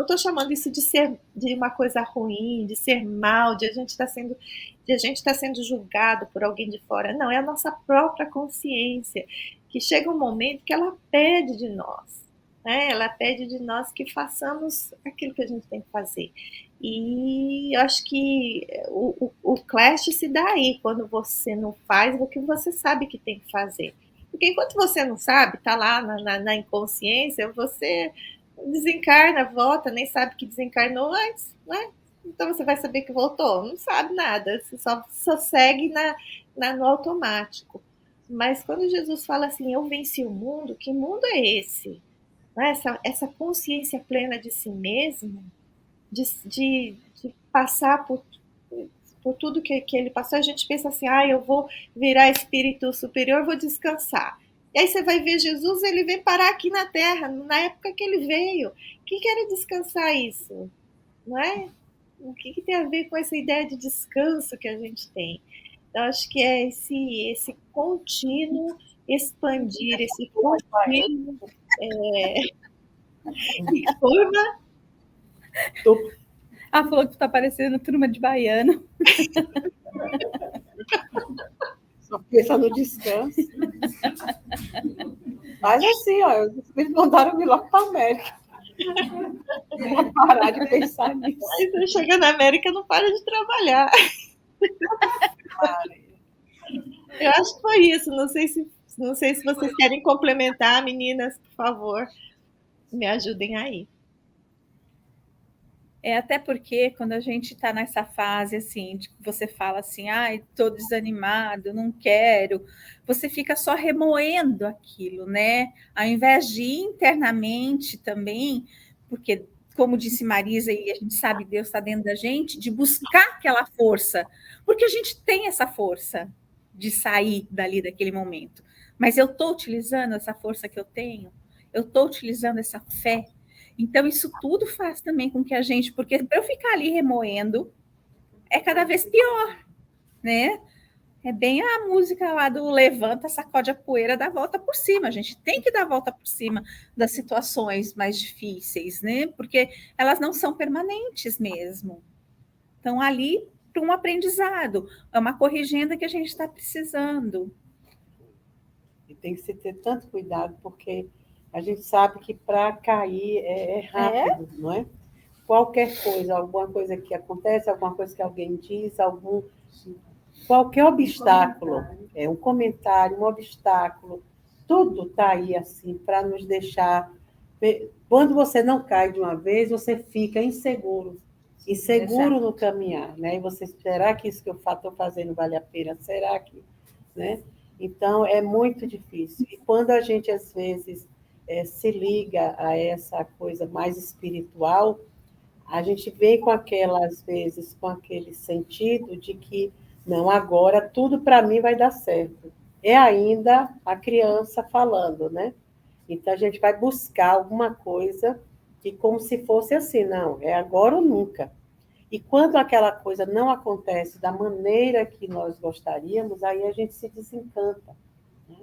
estou chamando isso de uma coisa ruim, de ser mal, de a gente estar sendo julgado por alguém de fora. Não, é a nossa própria consciência que chega um momento que ela pede de nós. Né? Ela pede de nós que façamos aquilo que a gente tem que fazer. E eu acho que o clash se dá aí, quando você não faz o que você sabe que tem que fazer. Porque enquanto você não sabe, está lá na inconsciência, você desencarna, volta, nem sabe que desencarnou antes, né? Então você vai saber que voltou? Não sabe nada, você só segue no automático. Mas quando Jesus fala assim, eu venci o mundo, que mundo é esse? Essa consciência plena de si mesmo, de passar por tudo que ele passou, a gente pensa assim, eu vou virar espírito superior, vou descansar. E aí você vai ver Jesus, ele vem parar aqui na Terra, na época que ele veio. Quem quer descansar isso? Não é? O que tem a ver com essa ideia de descanso que a gente tem? Eu acho que é esse contínuo expandir, esse contínuo curva. Falou que tá parecendo turma de baiano. Só pensa no descanso. Mas assim, eles mandaram me logo para a América. Vou parar de pensar nisso. Aí você chega na América, não para de trabalhar. Eu acho que foi isso. Não sei se vocês querem complementar, meninas, por favor, me ajudem aí. Até porque quando a gente está nessa fase assim, de que você fala assim, ai, estou desanimado, não quero, você fica só remoendo aquilo, né? Ao invés de ir internamente também, porque, como disse Marisa, e a gente sabe, Deus está dentro da gente, de buscar aquela força, porque a gente tem essa força de sair dali daquele momento. Mas eu estou utilizando essa força que eu tenho, eu estou utilizando essa fé. Então, isso tudo faz também com que a gente, porque para eu ficar ali remoendo, é cada vez pior, né? É bem a música lá do levanta, sacode a poeira, dá a volta por cima. A gente tem que dar a volta por cima das situações mais difíceis, né? Porque elas não são permanentes mesmo. Estão ali para um aprendizado, é uma corrigenda que a gente está precisando. E tem que se ter tanto cuidado, porque a gente sabe que para cair é rápido, não é? Qualquer coisa, alguma coisa que acontece, alguma coisa que alguém diz, qualquer obstáculo, um comentário, um obstáculo, tudo está aí assim para nos deixar. Quando você não cai de uma vez, você fica inseguro no caminhar, né? E você, será que isso que eu estou fazendo vale a pena? Será que, né? Então é muito difícil. E quando a gente às vezes se liga a essa coisa mais espiritual, a gente vem com às vezes, com aquele sentido de que, não, agora tudo para mim vai dar certo. É ainda a criança falando, né? Então, a gente vai buscar alguma coisa que, como se fosse assim, não, é agora ou nunca. E quando aquela coisa não acontece da maneira que nós gostaríamos, aí a gente se desencanta. Né?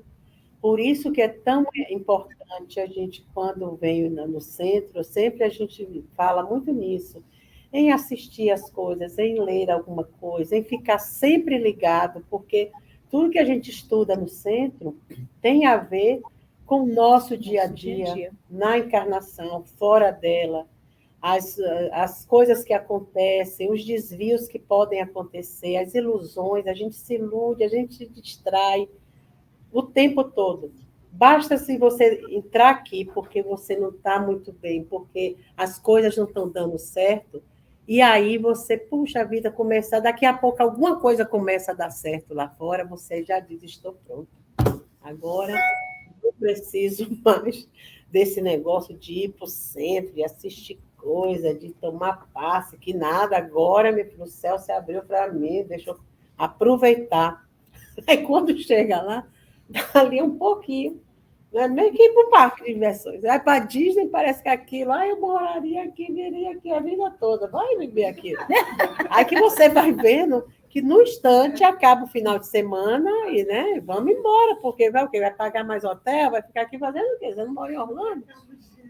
Por isso que é tão importante a gente, quando vem no centro, sempre a gente fala muito nisso, em assistir as coisas, em ler alguma coisa, em ficar sempre ligado, porque tudo que a gente estuda no centro tem a ver com o nosso dia a dia, na encarnação, fora dela, as coisas que acontecem, os desvios que podem acontecer, as ilusões, a gente se ilude, a gente se distrai, o tempo todo. Basta se você entrar aqui porque você não está muito bem, porque as coisas não estão dando certo, e aí você, puxa a vida, começa, daqui a pouco alguma coisa começa a dar certo lá fora, você já diz, estou pronto. Agora não preciso mais desse negócio de ir para o centro, de assistir coisa, de tomar passe, que nada, agora, meu filho, o céu se abriu para mim, deixa eu aproveitar. Aí quando chega lá, ali um pouquinho, né? Meio que ir para o parque de diversões. Vai para a Disney, parece que aquilo, eu moraria aqui, viria aqui a vida toda, vai viver aquilo. Aí que você vai vendo que no instante acaba o final de semana e, né, vamos embora, porque vai o quê? Vai pagar mais hotel, vai ficar aqui fazendo o quê? Você não mora em Orlando?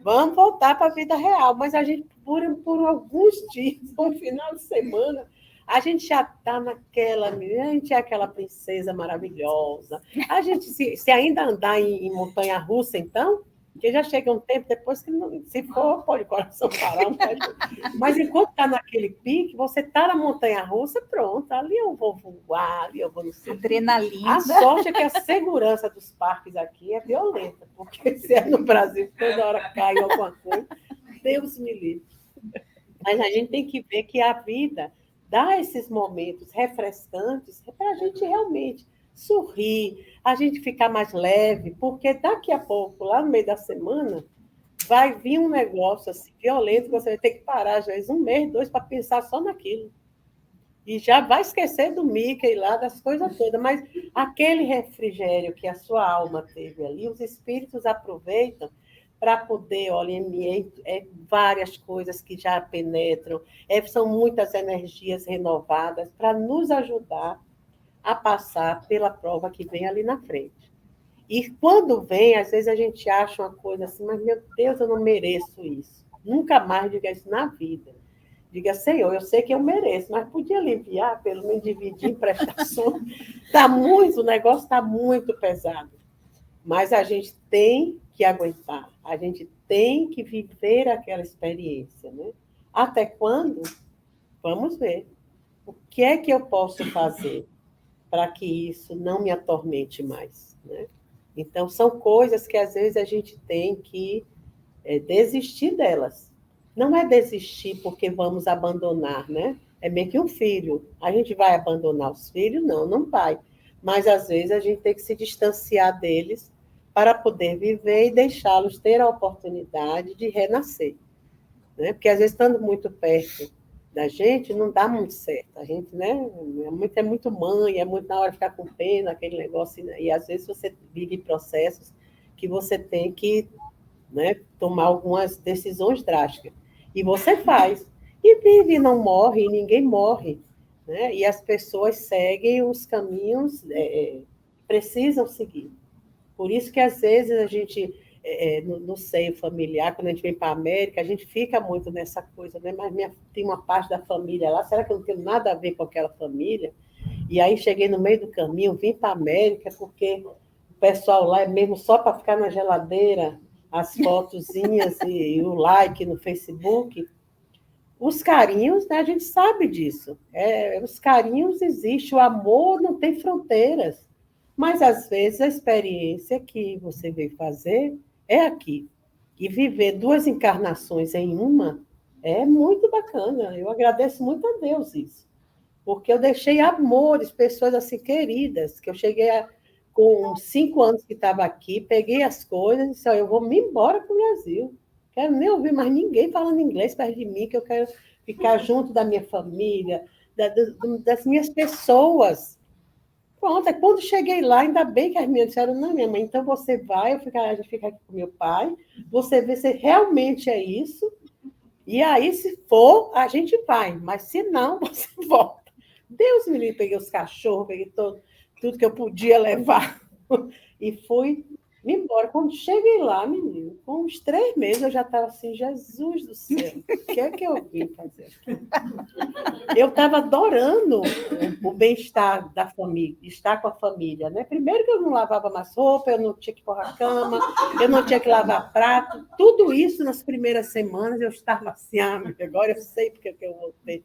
Vamos voltar para a vida real. Mas a gente, por alguns dias, um final de semana, a gente já está naquela, a gente é aquela princesa maravilhosa. A gente, se ainda andar em montanha-russa, então, porque já chega um tempo depois que, se for, pode o coração parar, não pode. Mas enquanto está naquele pique, você está na montanha-russa, pronto, ali eu vou voar, ali eu vou no centro. Adrenalina. A sorte é que a segurança dos parques aqui é violenta, porque se é no Brasil, toda hora cai alguma coisa, Deus me livre. Mas a gente tem que ver que a vida dá esses momentos refrescantes para a gente realmente sorrir, a gente ficar mais leve, porque daqui a pouco, lá no meio da semana, vai vir um negócio assim, violento, que você vai ter que parar, às vezes, 1 mês, 2, para pensar só naquilo. E já vai esquecer do Mickey lá, das coisas todas, mas aquele refrigério que a sua alma teve ali, os espíritos aproveitam para poder, olha, várias coisas que já penetram, são muitas energias renovadas para nos ajudar a passar pela prova que vem ali na frente. E quando vem, às vezes a gente acha uma coisa assim, mas, meu Deus, eu não mereço isso. Nunca mais diga isso na vida. Diga, Senhor, eu sei que eu mereço, mas podia aliviar, pelo menos dividir em prestações. O negócio está muito pesado. Mas a gente tem que aguentar, a gente tem que viver aquela experiência, né? Até quando? Vamos ver. O que é que eu posso fazer? para que isso não me atormente mais, né? Então, são coisas que, às vezes, a gente tem que desistir delas. Não é desistir porque vamos abandonar, né? É meio que um filho. A gente vai abandonar os filhos? Não, não vai. Mas, às vezes, a gente tem que se distanciar deles para poder viver e deixá-los ter a oportunidade de renascer, né? Porque, às vezes, estando muito perto da gente, não dá muito certo. A gente, né, é muito mãe, é muito na hora de ficar com pena, aquele negócio, e às vezes você vive processos que você tem que, né, tomar algumas decisões drásticas. E você faz. E vive, não morre, e ninguém morre, né? E as pessoas seguem os caminhos, precisam seguir. Por isso que, às vezes, a gente, no seio familiar, quando a gente vem para a América, a gente fica muito nessa coisa, né? Mas tem uma parte da família lá, será que eu não tenho nada a ver com aquela família? E aí cheguei no meio do caminho, vim para a América, porque o pessoal lá é mesmo só para ficar na geladeira, as fotozinhas e o like no Facebook. Os carinhos, né, a gente sabe disso. Os carinhos existem, o amor não tem fronteiras. Mas, às vezes, a experiência que você veio fazer é aqui. E viver 2 encarnações em uma é muito bacana. Eu agradeço muito a Deus isso. Porque eu deixei amores, pessoas assim queridas, que eu com 5 anos que estava aqui, peguei as coisas e disse, eu vou me embora para o Brasil. Quero nem ouvir mais ninguém falando inglês perto de mim, que eu quero ficar junto da minha família, das minhas pessoas. Pronto, quando cheguei lá, ainda bem que as minhas disseram, não, minha mãe, então você vai, a gente fica aqui com meu pai, você vê se realmente é isso, e aí, se for, a gente vai, mas se não, você volta. Deus me livre, peguei os cachorros, peguei tudo que eu podia levar e fui embora. Quando cheguei lá, menino, com uns 3 meses, eu já estava assim, Jesus do céu, o que é que eu vim fazer aqui? Eu estava adorando o bem-estar da família, estar com a família, né? Primeiro que eu não lavava mais roupa, eu não tinha que pôr a cama, eu não tinha que lavar prato, tudo isso nas primeiras semanas eu estava assim, agora eu sei porque que eu voltei.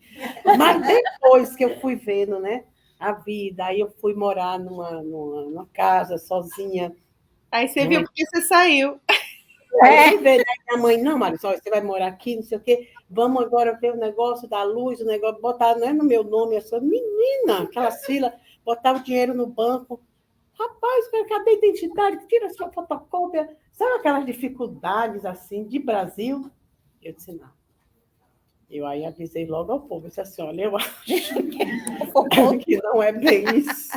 Mas depois que eu fui vendo, né, a vida, aí eu fui morar numa casa sozinha. Aí você viu porque você saiu. Aí veio minha mãe, não, Mário, você vai morar aqui, não sei o quê, vamos agora ver o negócio da luz, o negócio, botar, não é no meu nome, eu sou menina, aquelas filas, botar o dinheiro no banco. Rapaz, cadê a identidade? Tira a sua fotocópia. Sabe aquelas dificuldades assim de Brasil? Eu disse, não. Eu aí avisei logo ao povo, eu disse assim, olha, eu acho que não é bem isso.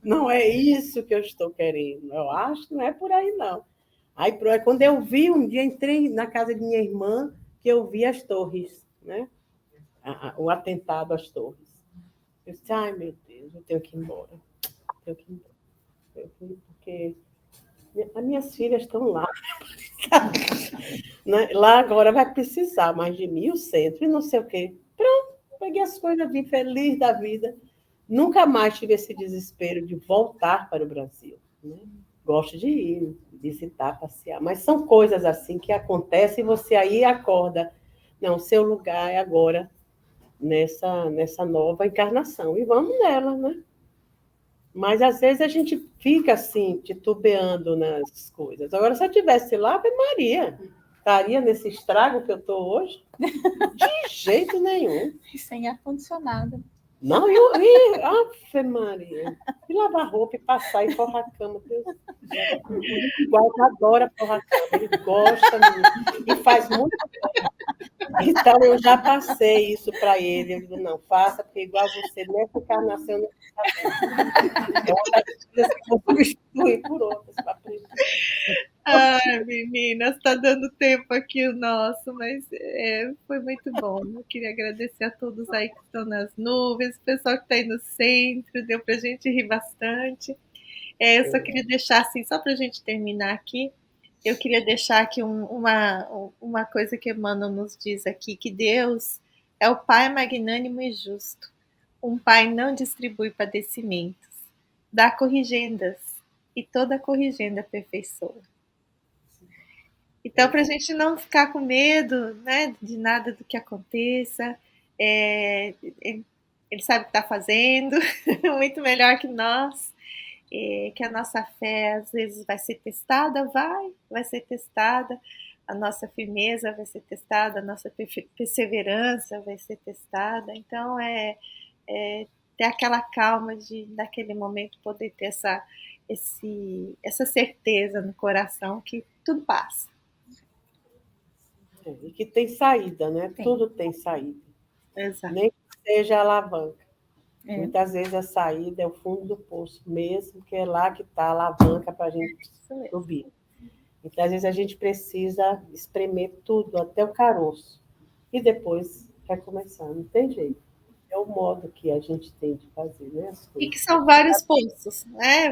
Não é isso que eu estou querendo. Eu acho que não é por aí, não. Aí, quando eu vi, um dia entrei na casa de minha irmã, que eu vi as torres, né? O atentado às torres. Eu disse, ai, meu Deus, eu tenho que ir embora. Tenho que ir embora. Porque as minhas filhas estão lá. Né? Lá agora vai precisar mais de mim, o centro, e não sei o quê. Pronto, peguei as coisas, vim feliz da vida. Nunca mais tive esse desespero de voltar para o Brasil, né? Gosto de ir, visitar, passear, mas são coisas assim que acontecem e você aí acorda. Não, seu lugar é agora nessa nova encarnação. E vamos nela, né? Mas às vezes a gente fica assim, titubeando nas coisas. Agora, se eu estivesse lá, Ave Maria, estaria nesse estrago que eu estou hoje? De jeito nenhum. E sem ar-condicionado. Não, Ave Maria. E lavar roupa e passar e forrar a cama. Deus. O Walter adora forrar a cama, ele gosta muito, e faz muito bem. Então, eu já passei isso para ele. Eu digo, não, faça, porque igual você, nessa encarnação, não é uma das coisas que eu substitui por outras. Ai, meninas, está dando tempo aqui o nosso, mas foi muito bom. Eu queria agradecer a todos aí que estão nas nuvens, o pessoal que está aí no centro, deu para a gente rir bastante. Eu só queria deixar assim, só para a gente terminar aqui, eu queria deixar aqui uma coisa que Emmanuel nos diz aqui, que Deus é o Pai magnânimo e justo. Um Pai não distribui padecimentos, dá corrigendas, e toda corrigenda aperfeiçoa. Então, para a gente não ficar com medo, né, de nada do que aconteça, Ele sabe o que está fazendo, muito melhor que nós. Que a nossa fé às vezes vai ser testada, vai ser testada, a nossa firmeza vai ser testada, a nossa perseverança vai ser testada. Então ter aquela calma de naquele momento poder ter essa certeza no coração que tudo passa. E que tem saída, né? Tem. Tudo tem saída. Exato. Nem que seja alavanca. Muitas vezes a saída é o fundo do poço mesmo, que é lá que está a alavanca para a gente subir. Então, às vezes, a gente precisa espremer tudo, até o caroço, e depois recomeçar. Não tem jeito. É o modo que a gente tem de fazer, né? As coisas. E que são vários poços, né?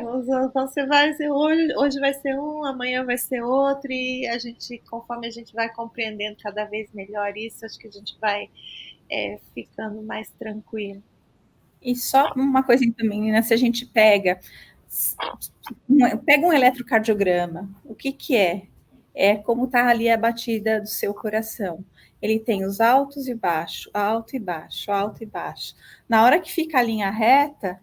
Você vai ser hoje vai ser um, amanhã vai ser outro, e a gente, conforme a gente vai compreendendo cada vez melhor isso, acho que a gente vai ficando mais tranquilo. E só uma coisinha também, né? Se a gente pega um eletrocardiograma, o que é? É como está ali a batida do seu coração. Ele tem os altos e baixos, alto e baixo, alto e baixo. Na hora que fica a linha reta,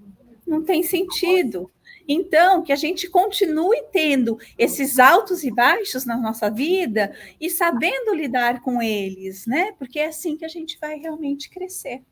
não tem sentido. Então, que a gente continue tendo esses altos e baixos na nossa vida e sabendo lidar com eles, né? Porque é assim que a gente vai realmente crescer.